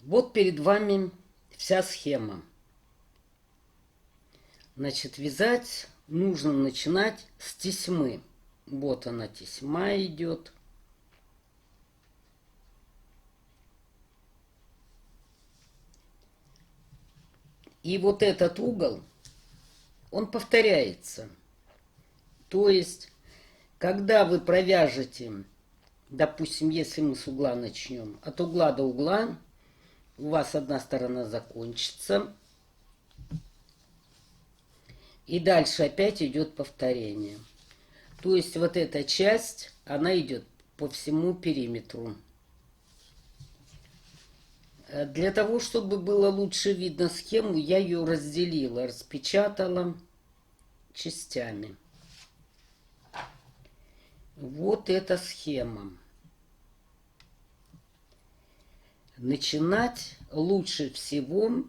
Вот перед вами вся схема. Значит, вязать нужно начинать с тесьмы. Вот она, тесьма идет. И вот этот угол, он повторяется. То есть, когда вы провяжете, допустим, если мы с угла начнем, от угла до угла, у вас одна сторона закончится, и дальше опять идет повторение. То есть вот эта часть, она идет по всему периметру. Для того, чтобы было лучше видно схему, я ее разделила, распечатала частями. Вот эта схема. Начинать лучше всего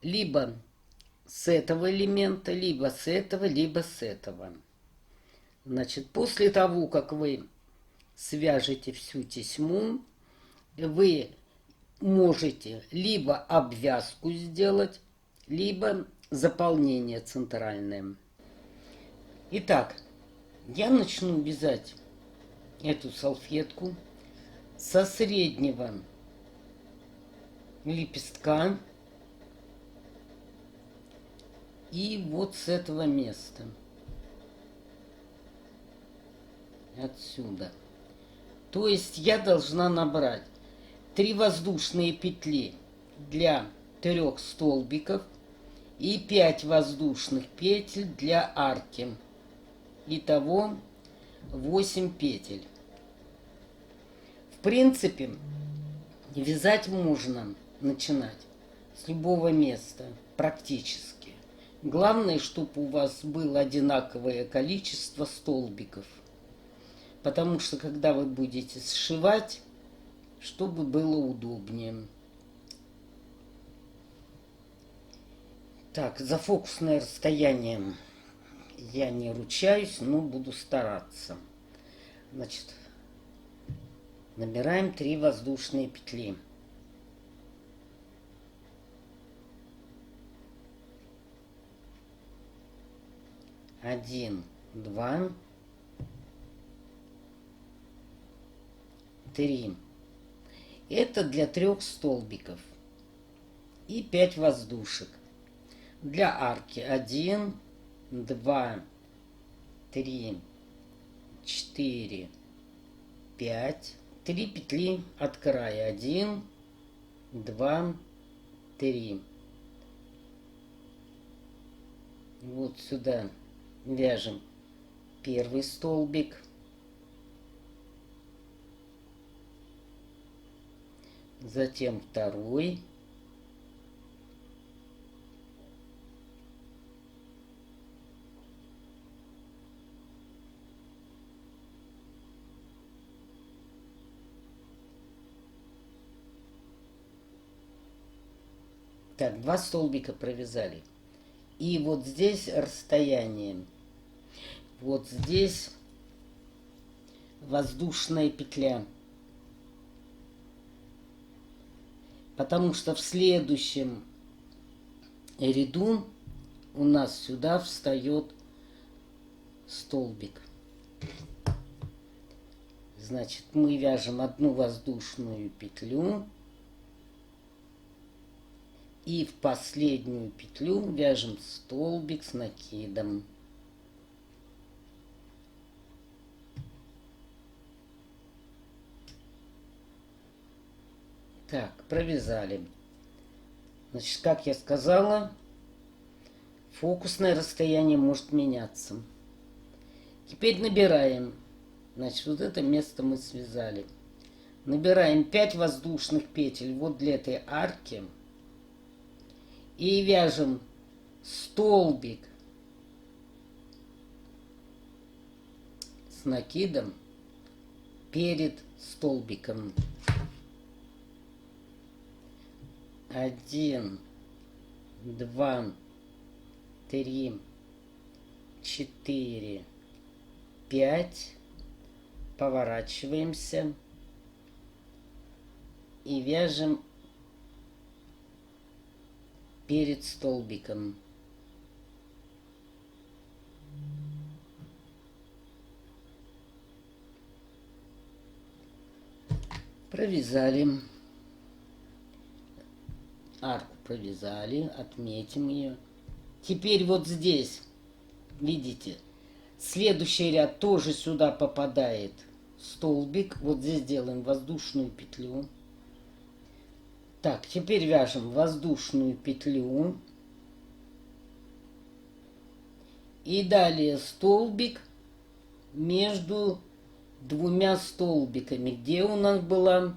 либо с этого элемента, либо с этого, либо с этого. Значит, после того, как вы свяжете всю тесьму, вы можете либо обвязку сделать, либо заполнение центральное. Итак, я начну вязать эту салфетку со среднего лепестка и вот с этого места. Отсюда. То есть я должна набрать 3 воздушные петли для 3 столбиков и 5 воздушных петель для арки. Итого 8 петель. В принципе, вязать можно начинать с любого места, практически. Главное, чтобы у вас было одинаковое количество столбиков. Потому что, когда вы будете сшивать, чтобы было удобнее. Так, за фокусное расстояние я не ручаюсь, но буду стараться. Значит, набираем 3 воздушные петли. Один, два, 3. Это для 3 столбиков. И 5 воздушек. Для арки 1, 2, 3, 4, 5. 3 петли от края. 1, 2, 3. Вот сюда вяжем первый столбик. Затем второй. Так, 2 столбика провязали. И вот здесь расстояние. Вот здесь воздушная петля. Потому что в следующем ряду у нас сюда встает столбик. Значит, мы вяжем одну воздушную петлю. И в последнюю петлю вяжем столбик с накидом. Так, провязали. Значит, как я сказала, фокусное расстояние может меняться. Теперь набираем. Значит, вот это место мы связали. Набираем 5 воздушных петель вот для этой арки. И вяжем столбик с накидом перед столбиком. 1, 2, 3, 4, 5. Поворачиваемся. и вяжем перед столбиком. Провязали. Арку провязали, отметим ее. Теперь вот здесь, видите, следующий ряд тоже сюда попадает столбик. Вот здесь делаем воздушную петлю. Так, теперь вяжем воздушную петлю. И далее столбик между двумя столбиками, где у нас была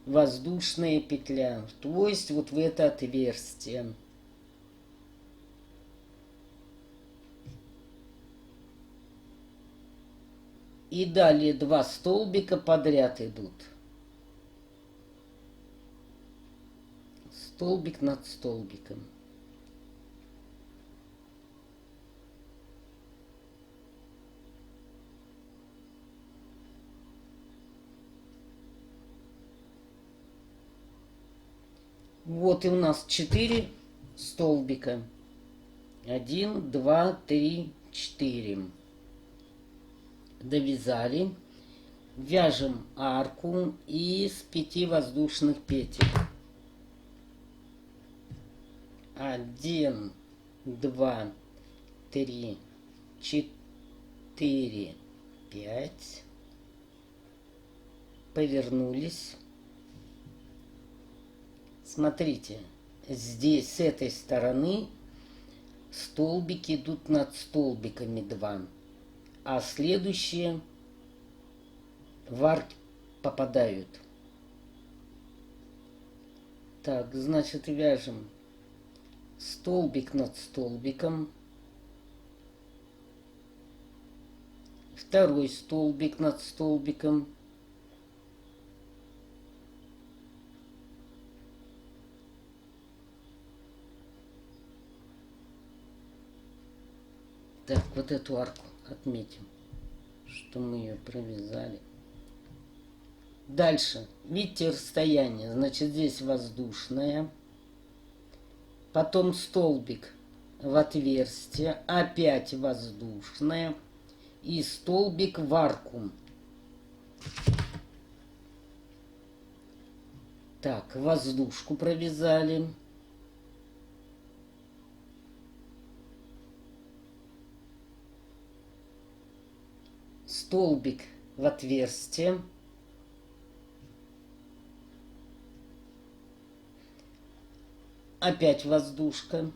воздушная петля, то есть вот в это отверстие. И далее 2 столбика подряд идут. Столбик над столбиком. Вот и у нас 4 столбика. 1, 2, 3, 4. Довязали. Вяжем арку из 5 воздушных петель. 1, 2, 3, 4, 5. Повернулись. Смотрите, здесь с этой стороны столбики идут над столбиками 2, а следующие в арки попадают. Так, значит, вяжем столбик над столбиком, второй столбик над столбиком, так, вот эту арку отметим, что мы ее провязали. Дальше, видите расстояние, значит, здесь воздушная, потом столбик в отверстие, опять воздушная и столбик в арку. Так, воздушку провязали. Столбик в отверстие. Опять воздушка.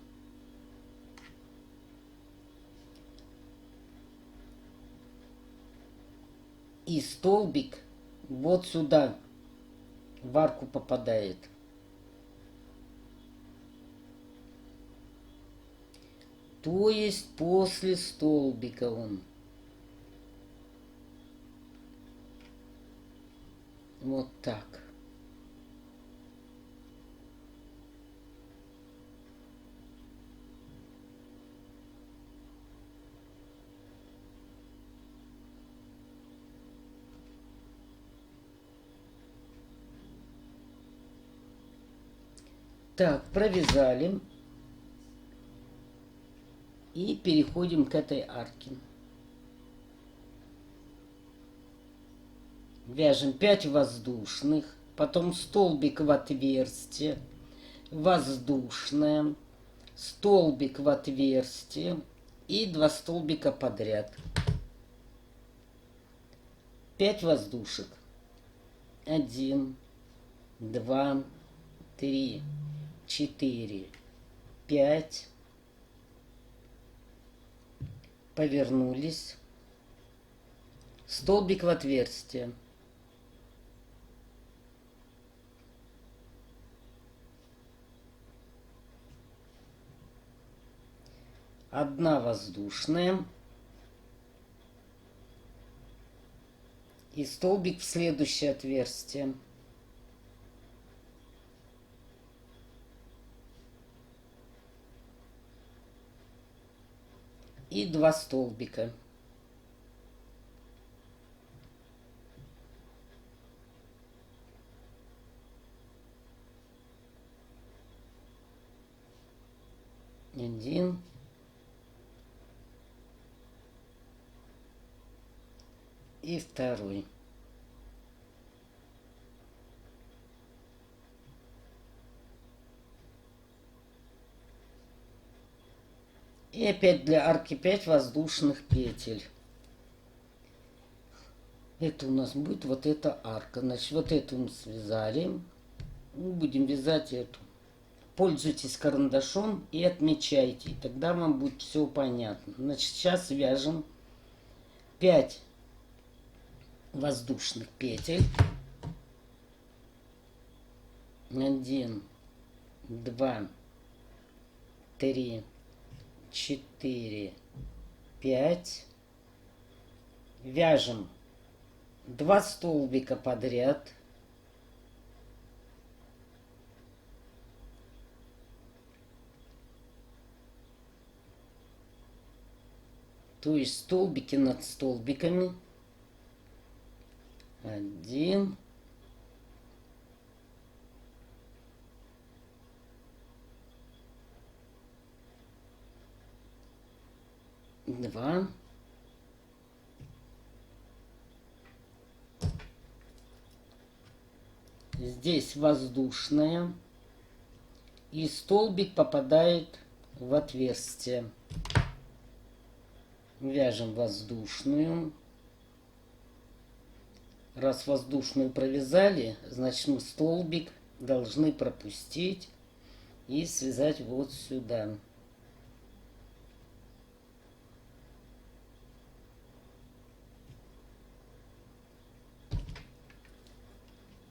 И столбик вот сюда в арку попадает. То есть после столбика он. Вот так. Так, провязали. И переходим к этой арке. Вяжем 5 воздушных, потом столбик в отверстие, воздушная, столбик в отверстие и 2 столбика подряд. 5 воздушек. 1, 2, 3, 4, 5. Повернулись. Столбик в отверстие. Одна воздушная. И столбик в следующее отверстие. И 2 столбика. Один. И второй. И опять для арки 5 воздушных петель. Это у нас будет вот эта арка. Значит, вот эту мы связали. Мы будем вязать эту. Пользуйтесь карандашом и отмечайте. И тогда вам будет все понятно. Значит, сейчас вяжем 5 воздушных петель. 1, 2, 3, 4, 5. Вяжем 2 столбика подряд. То есть столбики над столбиками. 1. 2. Здесь воздушная. И столбик попадает в отверстие. Вяжем воздушную. Раз воздушную провязали, значит мы столбик должны пропустить и связать вот сюда.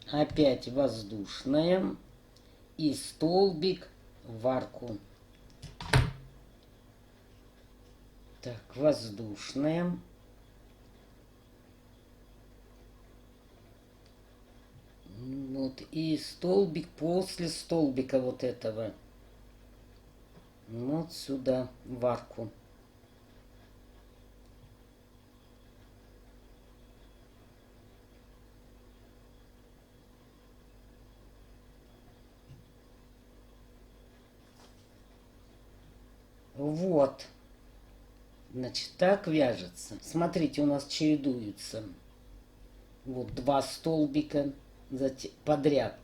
Опять воздушная и столбик в арку. Так, воздушная. Вот, и столбик после столбика вот этого. Вот сюда, в арку. Вот. Значит, так вяжется. Смотрите, у нас чередуются. Вот 2 столбика подряд.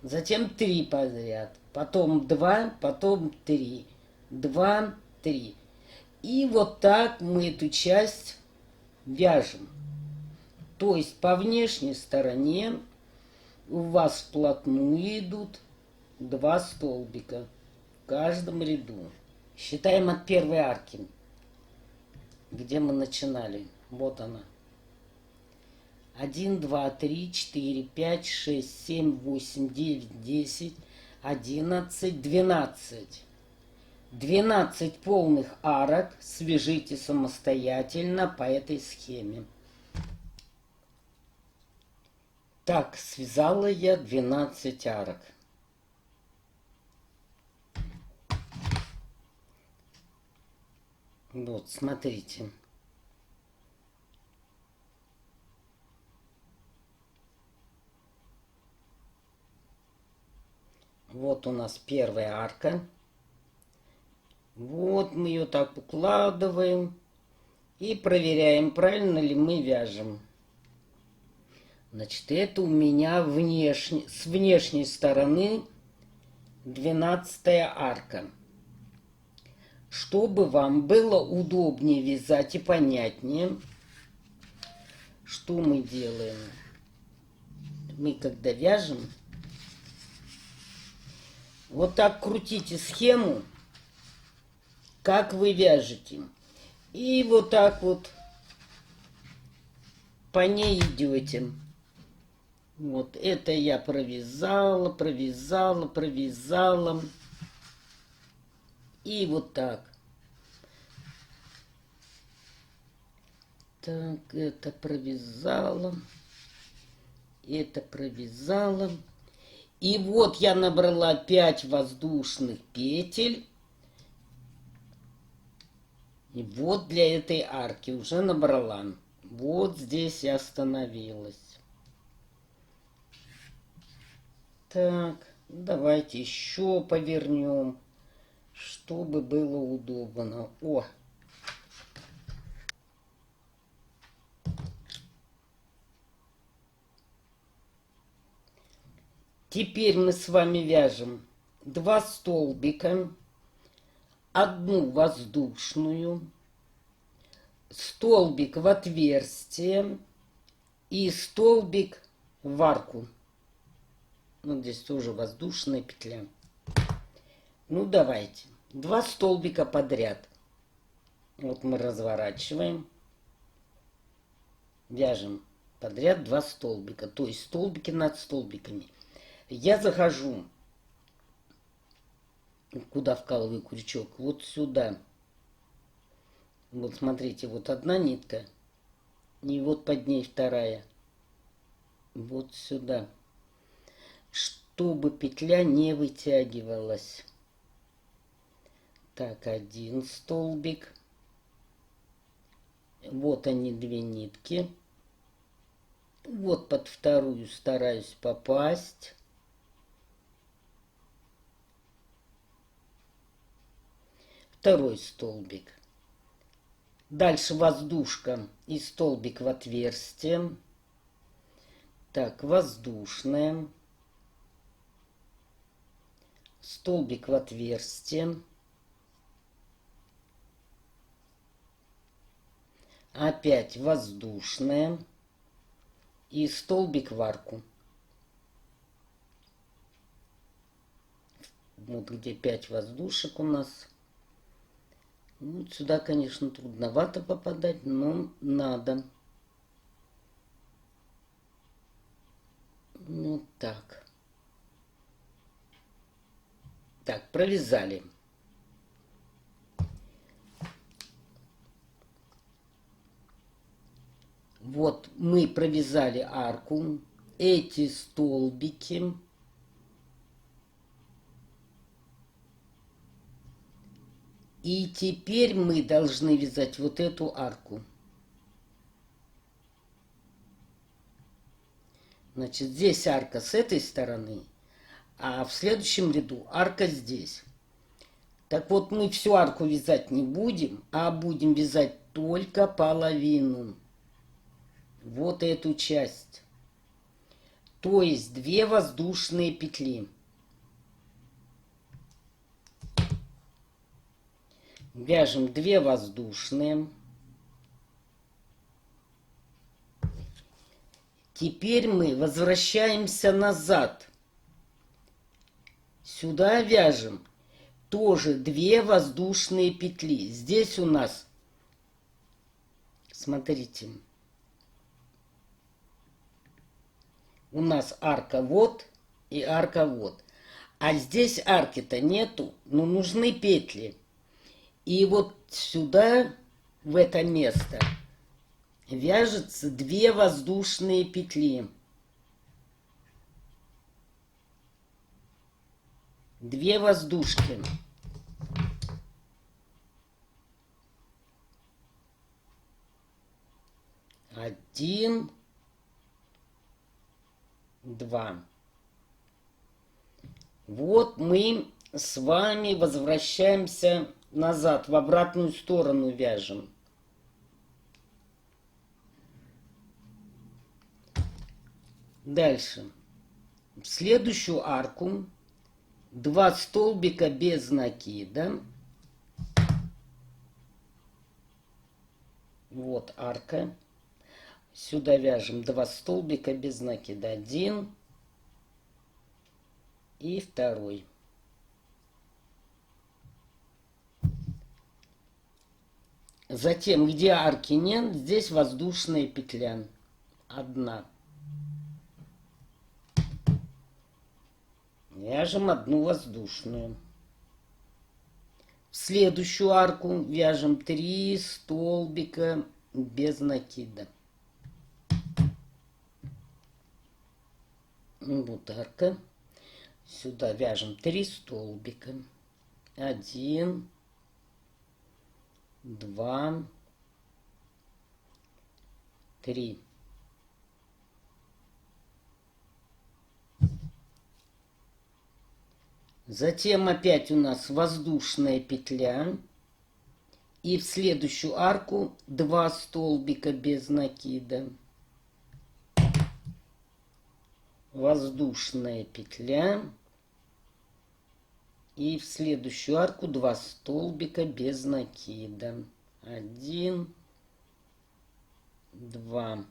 Затем 3 подряд. Потом 2, потом 3. 2, 3. И вот так мы эту часть вяжем. То есть по внешней стороне у вас вплотную идут 2 столбика в каждом ряду. Считаем от первой арки, где мы начинали. Вот она. 1, 2, 3, 4, 5, 6, 7, 8, 9, 10, 11, 12. 12 полных арок свяжите самостоятельно по этой схеме. Так, связала я 12 арок. Вот, смотрите. Вот у нас первая арка. Вот мы ее так укладываем и проверяем, правильно ли мы вяжем. Значит, это у меня с внешней стороны 12-я арка. Чтобы вам было удобнее вязать и понятнее, что мы делаем? Мы когда вяжем, вот так крутите схему, как вы вяжете. И вот так вот по ней идете. Вот это я провязала, провязала, провязала. И вот так. Так, это провязала. Это провязала. И вот я набрала 5 воздушных петель. И вот для этой арки уже набрала. Вот здесь я остановилась. Так, давайте еще повернем. чтобы было удобно. О! Теперь мы с вами вяжем 2 столбика, одну воздушную, столбик в отверстие и столбик в арку. Вот здесь тоже воздушная петля. Ну, давайте. 2 столбика подряд. Вот мы разворачиваем. Вяжем подряд 2 столбика. То есть столбики над столбиками. Я захожу. Куда вкалываю крючок? Вот сюда. Вот смотрите, вот одна нитка. И вот под ней вторая. Вот сюда. Чтобы петля не вытягивалась. Так, один столбик. Вот они, 2 нитки. Вот под вторую стараюсь попасть. Второй столбик. Дальше воздушка и столбик в отверстие. Так, воздушная. Столбик в отверстие. Опять воздушная. И столбик в арку. Вот где 5 воздушек у нас. Вот сюда, конечно, трудновато попадать, но надо. Вот так. Так, провязали. Вот мы провязали арку. Эти столбики. И теперь мы должны вязать вот эту арку. Значит, здесь арка с этой стороны, а в следующем ряду арка здесь. Так вот, мы всю арку вязать не будем, а будем вязать только половину. Вот эту часть. То есть 2 воздушные петли. Вяжем 2 воздушные. Теперь мы возвращаемся назад. Сюда вяжем тоже 2 воздушные петли. Здесь у нас, смотрите, у нас арка вот и арка вот. А здесь арки-то нету, но нужны петли. И вот сюда, в это место, вяжется 2 воздушные петли. 2 воздушки. Один, 2. Вот мы с вами возвращаемся назад, в обратную сторону вяжем. Дальше. В следующую арку 2 столбика без накида. Вот арка. Сюда вяжем 2 столбика без накида. 1 и 2. Затем, где арки нет, здесь воздушная петля. 1. Вяжем 1 воздушную. В следующую арку вяжем 3 столбика без накида. Вот арка. Сюда вяжем 3 столбика. 1, 2, 3. Затем опять у нас воздушная петля. И в следующую арку 2 столбика без накида. Воздушная петля. И в следующую арку 2 столбика без накида. 1, 2.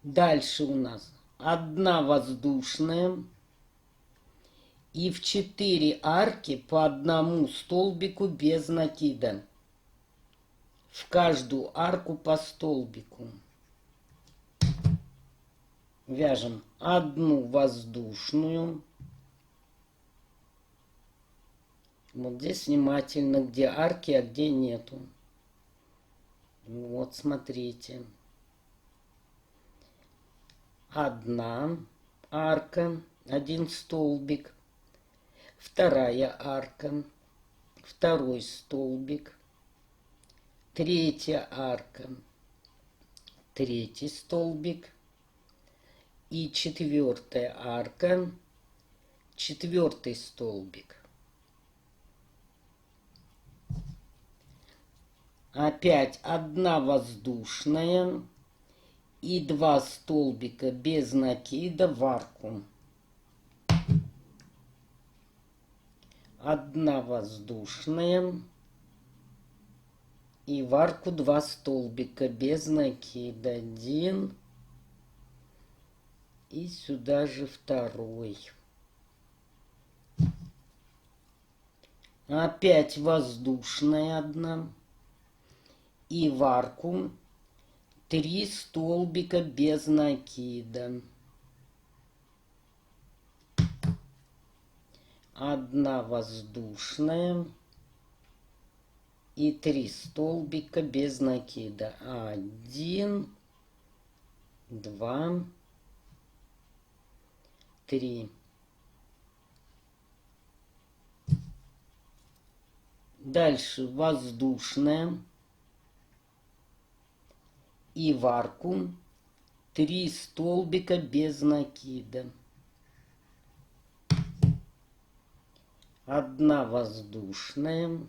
Дальше у нас 1 воздушная. И в 4 арки по 1 столбику без накида. В каждую арку по столбику. Вяжем 1 воздушную. Вот здесь внимательно, где арки, а где нету. Вот, смотрите. 1 арка, 1 столбик. 2 арка, 2 столбик. 3 арка, 3 столбик. И 4 арка, 4 столбик. Опять 1 воздушная и 2 столбика без накида в арку. 1 воздушная и в арку 2 столбика без накида. 1 и сюда же 2. Опять воздушная 1 и в арку 3 столбика без накида. 1 воздушная и 3 столбика без накида. 1, 2, 3. Дальше воздушная и в арку 3 столбика без накида. 1 воздушная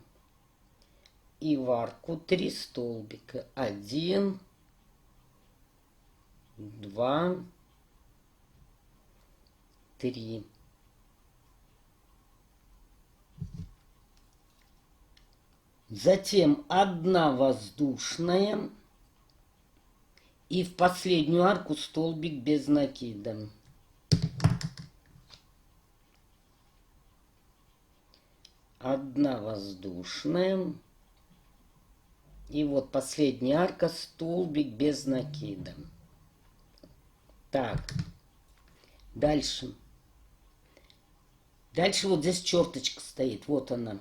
и в арку 3 столбика. 1, 2, 3. Затем 1 воздушная и в последнюю арку столбик без накида. 1 воздушная и вот последняя арка, столбик без накида. Так, дальше. Дальше вот здесь черточка стоит, вот она.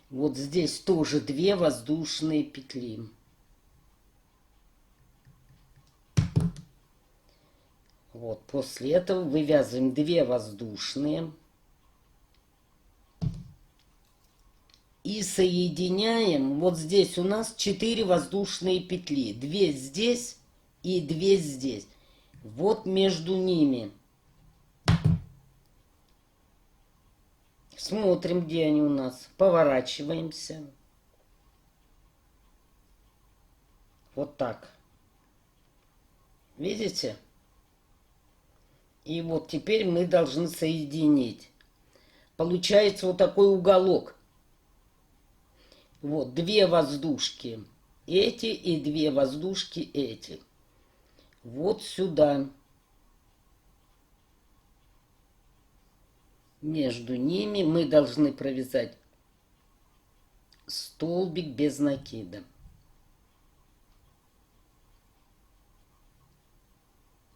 Вот здесь тоже 2 воздушные петли. Вот, после этого вывязываем 2 воздушные. И соединяем, вот здесь у нас 4 воздушные петли. 2 здесь и 2 здесь. Вот между ними. Смотрим, где они у нас. Поворачиваемся. Вот так. Видите? И вот теперь мы должны соединить. Получается вот такой уголок. Вот 2 воздушки эти и 2 воздушки эти. Вот сюда. Между ними мы должны провязать столбик без накида.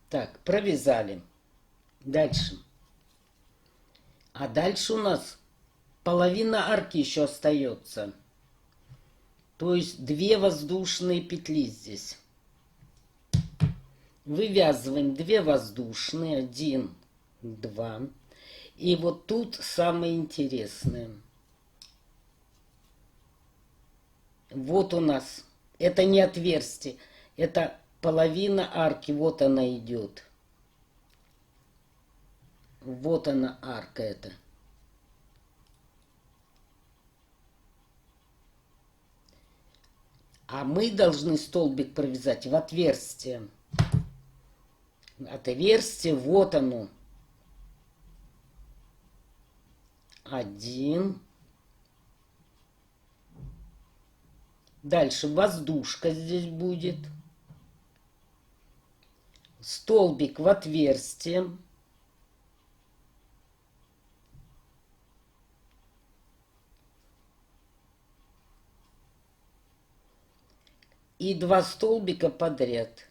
Так, провязали. Дальше. А дальше у нас половина арки еще остается. То есть 2 воздушные петли здесь. Вывязываем 2 воздушные. 1, 2. И вот тут самое интересное. Вот у нас. Это не отверстие. Это половина арки. Вот она идет. Вот она, арка эта. А мы должны столбик провязать в отверстие. Отверстие, вот оно. 1. Дальше воздушка здесь будет. Столбик в отверстие. И 2 столбика подряд.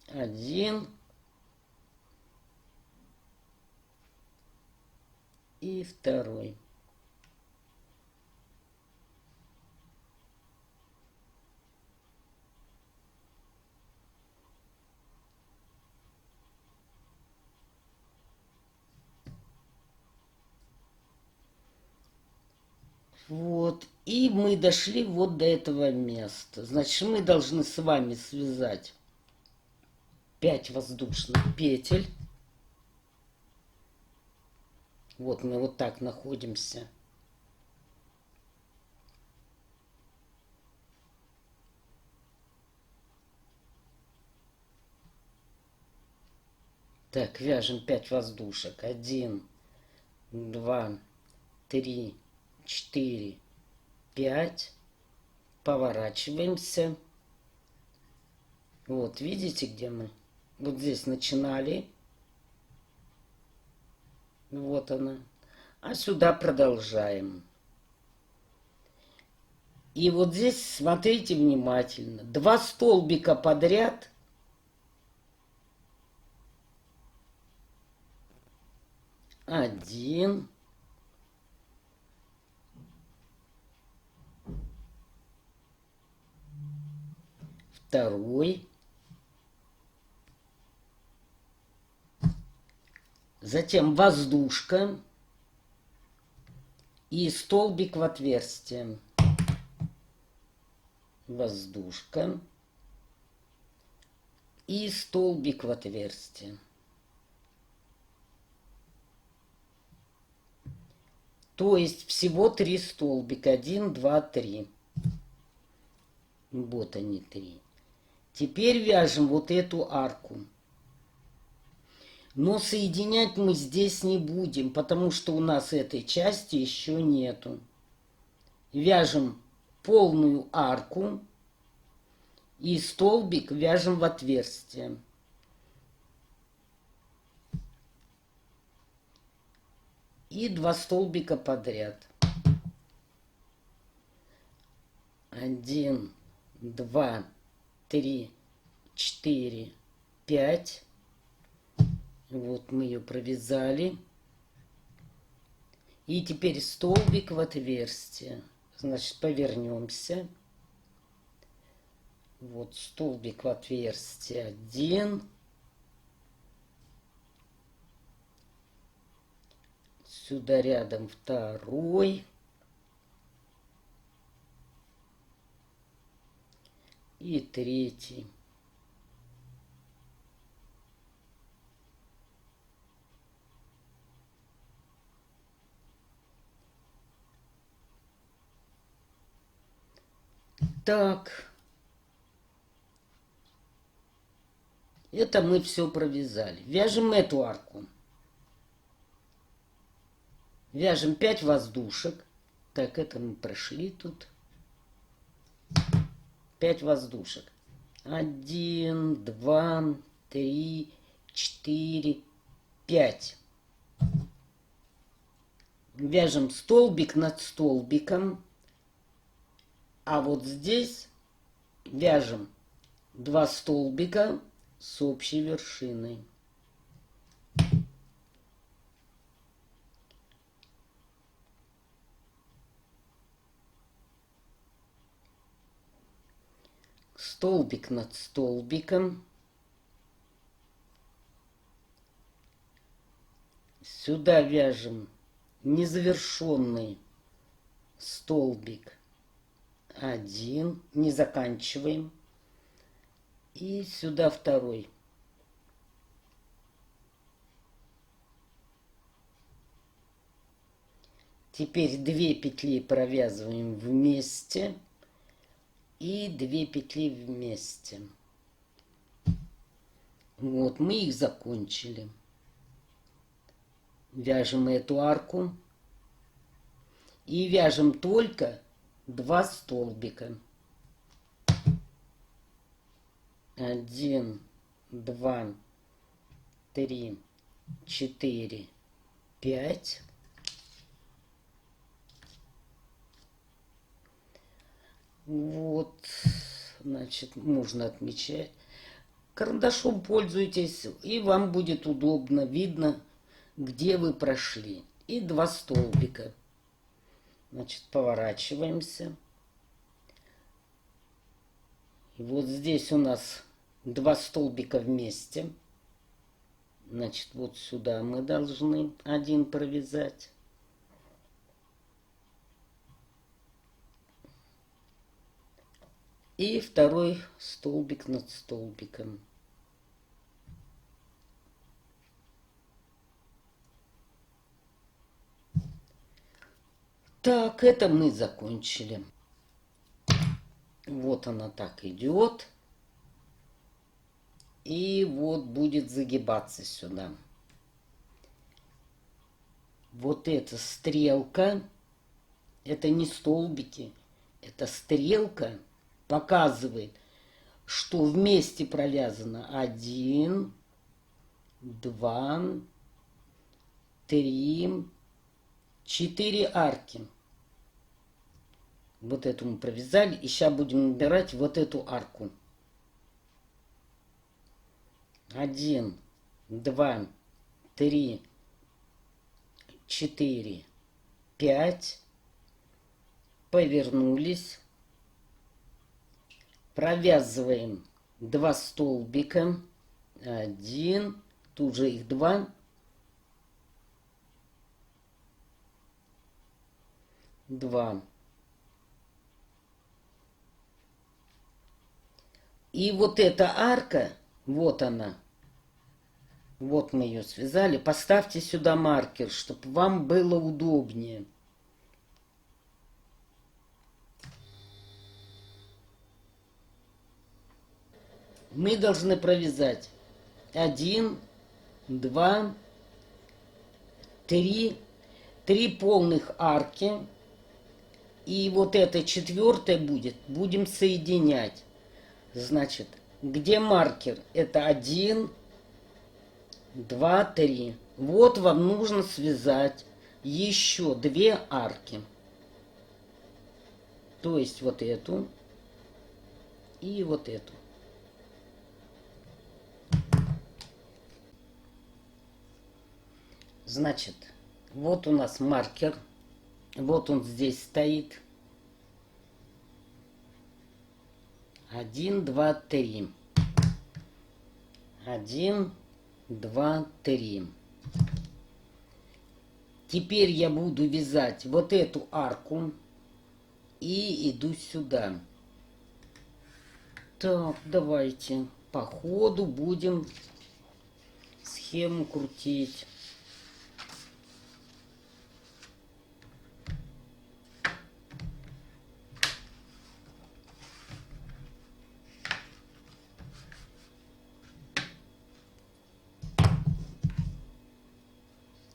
Один. И второй. Вот. И мы дошли вот до этого места. Значит, мы должны с вами связать 5 воздушных петель. Вот мы вот так находимся. Так, вяжем 5 воздушек. 1, 2, 3, 4, 5. Поворачиваемся. Вот, видите, где мы? Вот здесь начинали. Вот она. А сюда продолжаем. И вот здесь смотрите внимательно. 2 столбика подряд. Один. Второй. Затем воздушка. И столбик в отверстие. Воздушка. И столбик в отверстие. То есть всего 3 столбика. 1, 2, 3. Вот они 3. Теперь вяжем вот эту арку. Но соединять мы здесь не будем, потому что у нас этой части еще нету. Вяжем полную арку и столбик вяжем в отверстие. И 2 столбика подряд. 1, 2, 3, 4, 5. Вот мы ее провязали. И теперь столбик в отверстие. Значит, повернемся. Вот столбик в отверстие 1. Сюда рядом 2. И 3. Так. Это мы все провязали. Вяжем эту арку. Вяжем 5 воздушек. Так, это мы прошли тут. 5 воздушек. 1, 2, 3, 4, 5. Вяжем столбик над столбиком. А вот здесь вяжем 2 столбика с общей вершиной. Столбик над столбиком. Сюда вяжем незавершенный столбик 1, не заканчиваем. И сюда второй. Теперь 2 петли провязываем вместе и 2 петли вместе. Вот, мы их закончили. Вяжем эту арку и вяжем только 2 столбика. 1, 2, 3, 4, 5. Вот, значит, можно отмечать. Карандашом пользуйтесь, и вам будет удобно, видно, где вы прошли. И 2 столбика. Значит, поворачиваемся. И вот здесь у нас 2 столбика вместе. Значит, вот сюда мы должны один провязать. И второй столбик над столбиком. Так, это мы закончили. Вот она так идет. И вот будет загибаться сюда. Вот эта стрелка, это не столбики, это стрелка показывает, что вместе провязано 1, 2, 3, 4 арки. Вот эту мы провязали, и сейчас будем набирать вот эту арку. 1, 2, 3, 4, 5. Повернулись. Провязываем 2 столбика. 1, тут же их 2. 2. И вот эта арка, вот она. Вот мы ее связали. Поставьте сюда маркер, чтобы вам было удобнее. Мы должны провязать 1, 2, 3, 3 полных арки. И вот это 4-е будет, будем соединять. Значит, где маркер? Это 1, 2, 3. Вот вам нужно связать еще 2 арки. То есть вот эту и вот эту. Значит, вот у нас маркер. Вот он здесь стоит. 1, 2, 3. 1, 2, 3. Теперь я буду вязать вот эту арку и иду сюда. Так, давайте по ходу будем схему крутить.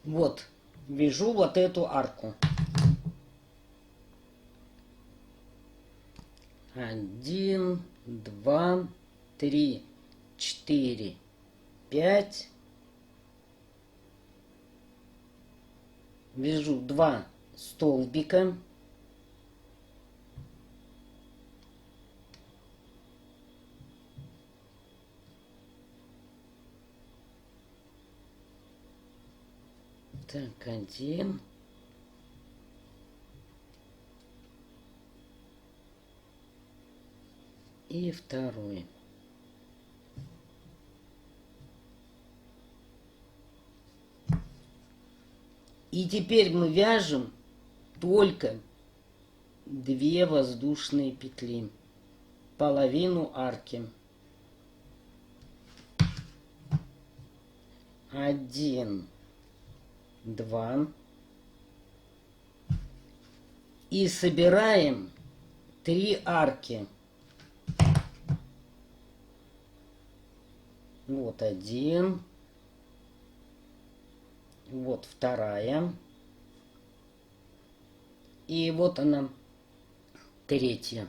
Вот, вяжу вот эту арку. 1, 2, 3, 4, 5. Вяжу 2 столбика. Так, 1. И второй. И теперь мы вяжем только 2 воздушные петли, половину арки. 1, 2. И собираем 3 арки. Вот 1. Вот вторая. И вот она, третья.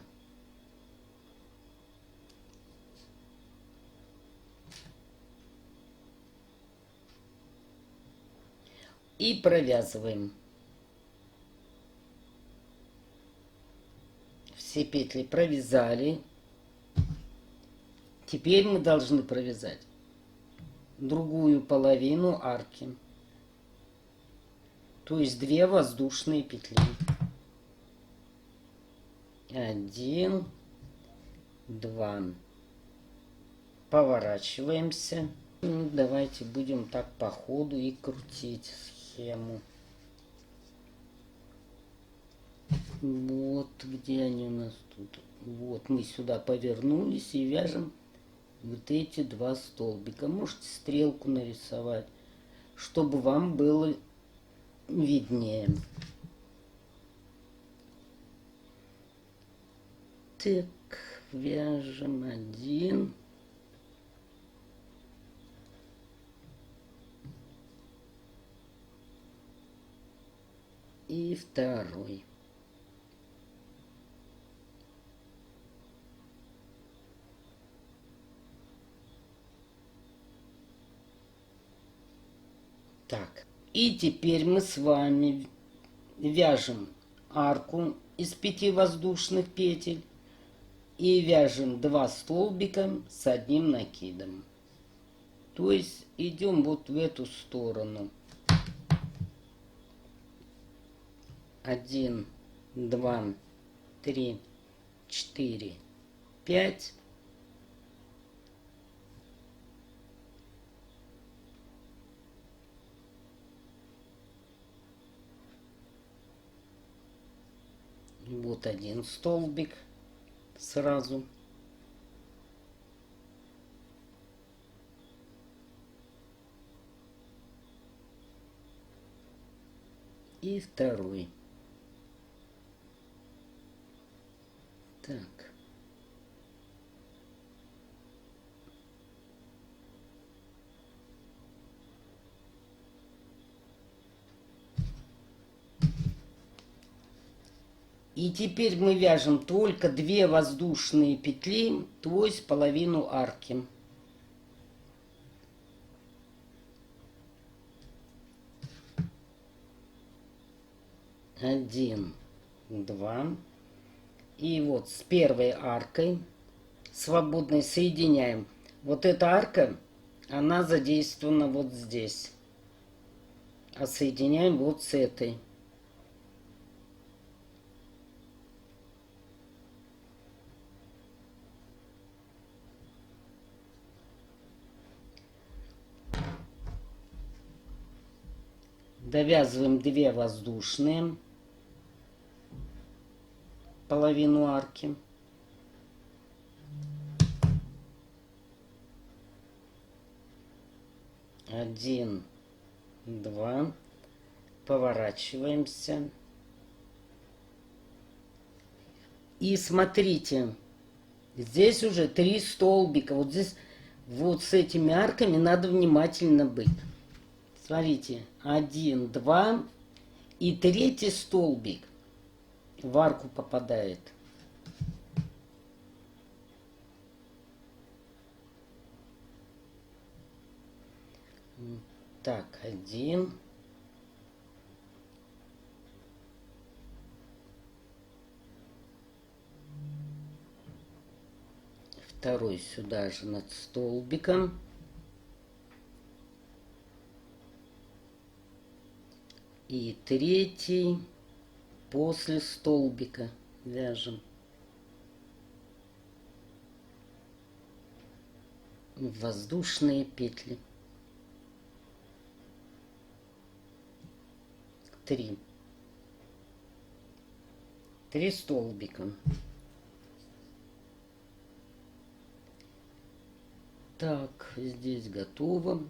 И провязываем. Все петли провязали. Теперь мы должны провязать другую половину арки. То есть 2 воздушные петли. 1, 2. Поворачиваемся. Давайте будем так по ходу и крутить схему. Вот где они у нас тут. Вот мы сюда повернулись и вяжем вот эти 2 столбика. Можете стрелку нарисовать, чтобы вам было виднее. Так, вяжем 1. И второй. Так, и теперь мы с вами вяжем арку из 5 воздушных петель и вяжем 2 столбика с одним накидом. То есть идем вот в эту сторону. 1, 2, 3, 4, 5. Вот один столбик сразу. И второй. Так. И теперь мы вяжем только 2 воздушные петли, то есть половину арки. Один, 2. И вот с первой аркой свободной соединяем. Вот эта арка, она задействована вот здесь. А соединяем вот с этой. Довязываем 2 воздушные, половину арки. Один, 2. Поворачиваемся. И смотрите, здесь уже 3 столбика. Вот здесь вот с этими арками надо внимательно быть. Смотрите, 1, 2 и третий столбик в арку попадает. Так, 1. Второй сюда же над столбиком. И третий после столбика вяжем. Воздушные петли. 3. 3 столбика. Так, здесь готово.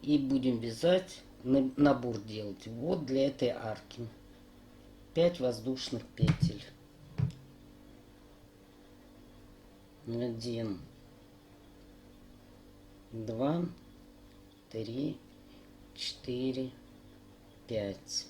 И будем вязать, набор делать. Вот для этой арки. 5 воздушных петель. 1, 2, 3, 4, 5.